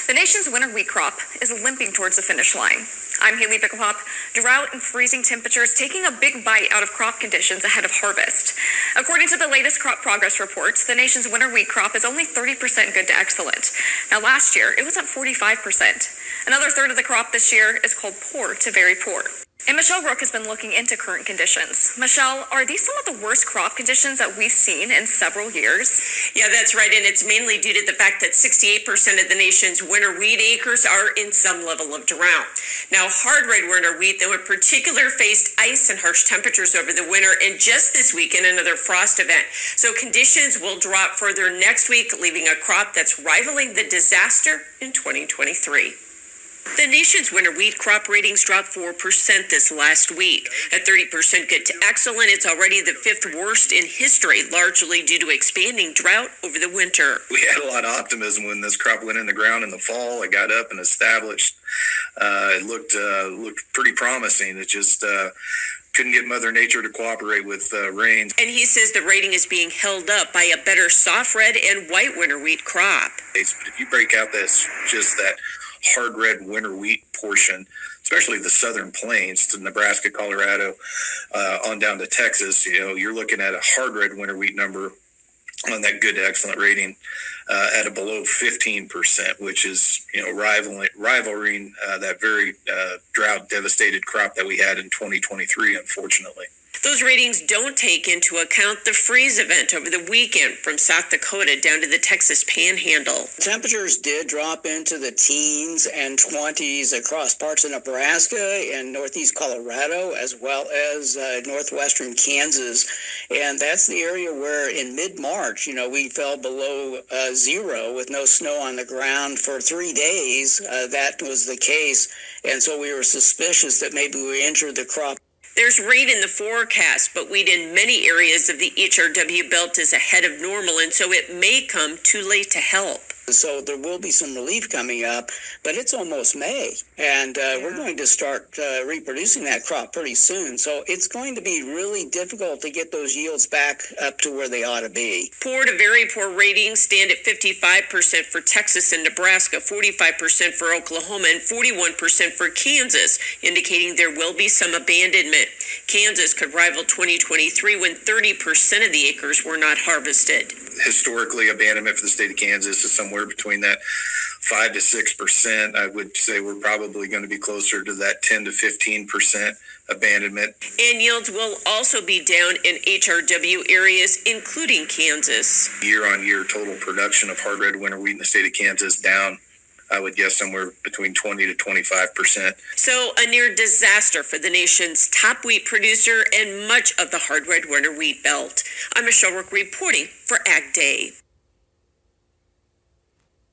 The nation's winter wheat crop is limping towards the finish line. I'm Haley Bickelhop. Drought and freezing temperatures taking a big bite out of crop conditions ahead of harvest. According to the latest crop progress reports, the nation's winter wheat crop is only 30% good to excellent. Now, last year, it was at 45%. Another third of the crop this year is called poor to very poor. And Michelle Rook has been looking into current conditions. Michelle, are these some of the worst crop conditions that we've seen in several years? Yeah, that's right. And it's mainly due to the fact that 68% of the nation's winter wheat acres are in some level of drought. Now, hard red winter wheat, though in particular, faced ice and harsh temperatures over the winter, and just this weekend, another frost event. So conditions will drop further next week, leaving a crop that's rivaling the disaster in 2023. The nation's winter wheat crop ratings dropped 4% this last week. At 30% good to excellent, it's already the fifth worst in history, largely due to expanding drought over the winter. We had a lot of optimism when this crop went in the ground in the fall. It got up and established. It looked pretty promising. It just couldn't get Mother Nature to cooperate with rain. And he says the rating is being held up by a better soft red and white winter wheat crop. If you break out just that hard red winter wheat portion, especially the southern plains to Nebraska, Colorado, on down to Texas, you're looking at a hard red winter wheat number on that good to excellent rating at a below 15%, which is rivaling that very drought devastated crop that we had in 2023, unfortunately. Those ratings don't take into account the freeze event over the weekend from South Dakota down to the Texas Panhandle. Temperatures did drop into the teens and 20s across parts of Nebraska and northeast Colorado, as well as northwestern Kansas. And that's the area where in mid-March, we fell below zero with no snow on the ground for 3 days. That was the case. And so we were suspicious that maybe we injured the crop. There's rain in the forecast, but wheat in many areas of the HRW belt is ahead of normal, and so it may come too late to help. So there will be some relief coming up, but it's almost May, and we're going to start reproducing that crop pretty soon. So it's going to be really difficult to get those yields back up to where they ought to be. Poor to very poor ratings stand at 55% for Texas and Nebraska, 45% for Oklahoma, and 41% for Kansas, indicating there will be some abandonment. Kansas could rival 2023 when 30% of the acres were not harvested. Historically, abandonment for the state of Kansas is somewhere between that 5 to 6%. I would say we're probably going to be closer to that 10 to 15% abandonment. And yields will also be down in HRW areas, including Kansas. Year on year, total production of hard red winter wheat in the state of Kansas down, I would guess, somewhere between 20 to 25%. So a near disaster for the nation's top wheat producer and much of the hard red winter wheat belt. I'm Michelle Rook reporting for Ag Day.